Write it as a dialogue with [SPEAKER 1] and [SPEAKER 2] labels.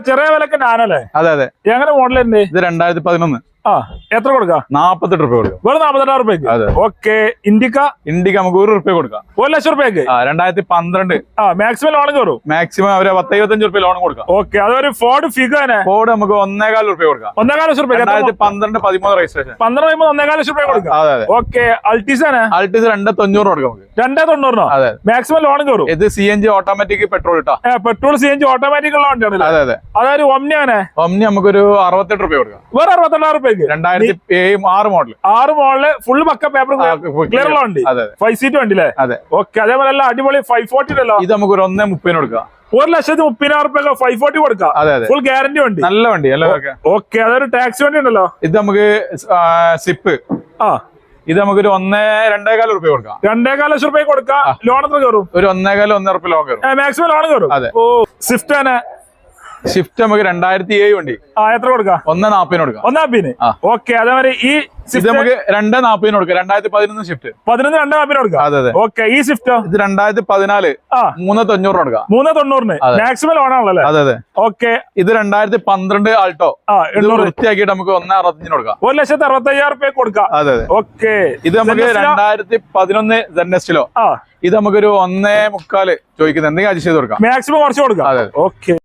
[SPEAKER 1] ചെറിയ വിലക്ക് നാനല്ലേ?
[SPEAKER 2] അതെ അതെ.
[SPEAKER 1] എങ്ങനെ മോഡലുണ്ട്
[SPEAKER 2] ഇത് 2011.
[SPEAKER 1] എത്ര കൊടുക്കാം?
[SPEAKER 2] 48 രൂപ കൊടുക്കാം.
[SPEAKER 1] വെറും 48 രൂപയ്ക്ക്. ഓക്കെ. ഇന്ത്യക്ക
[SPEAKER 2] നമുക്ക് 1 രൂപ കൊടുക്കാം.
[SPEAKER 1] 1 ലക്ഷം രൂപയ്ക്ക്.
[SPEAKER 2] 2012.
[SPEAKER 1] മാക്സിമം ലോൺ കയറും.
[SPEAKER 2] മാക്സിമം അവര് 10-25 രൂപ ലോൺ കൊടുക്കാം.
[SPEAKER 1] ഓക്കെ. അതൊരു ഫോർഡ് ഫിഗർ.
[SPEAKER 2] ഫോർഡ് നമുക്ക് 1.25 രൂപ കൊടുക്കാം.
[SPEAKER 1] 1.25 ലക്ഷം രൂപ.
[SPEAKER 2] 2012-13 രജിസ്ട്രേഷൻ.
[SPEAKER 1] 15 1.25 ലക്ഷം രൂപ കൊടുക്കാം.
[SPEAKER 2] അതെ അതെ.
[SPEAKER 1] ഓക്കെ. അൾട്ടീസ്
[SPEAKER 2] 290 കൊടുക്കാം.
[SPEAKER 1] 290.
[SPEAKER 2] അതെ.
[SPEAKER 1] മാക്സിമം ലോൺ കയറും.
[SPEAKER 2] ഇത് CNG ഓട്ടോമാറ്റിക് പെട്രോൾ ഇട്ടാ.
[SPEAKER 1] പെട്രോൾ CNG ഓട്ടോമാറ്റിക് ഉള്ള വണ്ടിയാണ്.
[SPEAKER 2] അതെ അതെ.
[SPEAKER 1] അതൊരു ഒമ്നി
[SPEAKER 2] ഒമ്നി നമുക്കൊരു 68 രൂപ കൊടുക്കാം.
[SPEAKER 1] വേറെ 68 രൂപയ്ക്ക്.
[SPEAKER 2] 2006 മോഡൽ.
[SPEAKER 1] 6 മോഡല് ഫുൾ പക്ക പേപ്പർ ക്ലിയർ ഉള്ള വണ്ടി. 5 സീറ്റ് വണ്ടി അല്ലേ?
[SPEAKER 2] അതെ.
[SPEAKER 1] ഓക്കെ. അതേപോലെ എല്ലാം അടിപൊളി 540 അല്ലോ.
[SPEAKER 2] ഇത് നമുക്ക് ഒരു 1.30 കൊടുക്കാം.
[SPEAKER 1] 1,30,000 രൂപ 540 കൊടുക്കാം.
[SPEAKER 2] അതെ അതെ.
[SPEAKER 1] ഫുൾ ഗ്യാരണ്ടി വണ്ടി.
[SPEAKER 2] നല്ല വണ്ടി അല്ലേ?
[SPEAKER 1] ഓക്കെ. അതൊരു ടാക്സി വണ്ടി ഉണ്ടല്ലോ.
[SPEAKER 2] ഇത് നമുക്ക് സിപ്പ്. ഇത് നമുക്കൊരു 1.25 രൂപ കൊടുക്കാം.
[SPEAKER 1] 2.25 ലക്ഷം രൂപ കൊടുക്കാം. ലോൺ എത്ര കയറും?
[SPEAKER 2] ഒരു 1.25-1.5 രൂപ ലോൺ കയറും.
[SPEAKER 1] മാക്സിമം ലോൺ കയറും.
[SPEAKER 2] അതെ.
[SPEAKER 1] സ്വിഫ്റ്റ് ആണ്.
[SPEAKER 2] ഷിഫ്റ്റ് നമുക്ക് 2007 വണ്ടി.
[SPEAKER 1] എത്ര കൊടുക്കാം?
[SPEAKER 2] 1.40 കൊടുക്കാം.
[SPEAKER 1] 1.40. ഓക്കെ. അതേമാതിരി ഈ
[SPEAKER 2] ഇത് നമുക്ക് 2.40 കൊടുക്കാം. 2011 ഷിഫ്റ്റ്.
[SPEAKER 1] 11 2.40 കൊടുക്കാം.
[SPEAKER 2] അതെ അതെ.
[SPEAKER 1] ഓക്കെ. ഈ സ്വിഫ്റ്റ്
[SPEAKER 2] ഇത് 2014 3.90 കൊടുക്കാം.
[SPEAKER 1] 3.90 മാക്സിമം ലോൺ ആണല്ലോ.
[SPEAKER 2] അതെ അതെ.
[SPEAKER 1] ഓക്കെ.
[SPEAKER 2] ഇത് 2012 ആൾട്ടോ. വൃത്തിയാക്കിയിട്ട് നമുക്ക് 1.65 കൊടുക്കാം.
[SPEAKER 1] 1,65,000 രൂപ കൊടുക്കാം.
[SPEAKER 2] അതെ അതെ.
[SPEAKER 1] ഓക്കെ.
[SPEAKER 2] ഇത് നമുക്ക് 2011 ZNesto. ഇത് നമുക്കൊരു 1.25 ചോദിക്കുന്നത്. എന്തെങ്കിലും അഡ്ജസ്റ്റ് ചെയ്ത് കൊടുക്കാം.
[SPEAKER 1] മാക്സിമം കുറച്ച് കൊടുക്കാം. ഓക്കെ.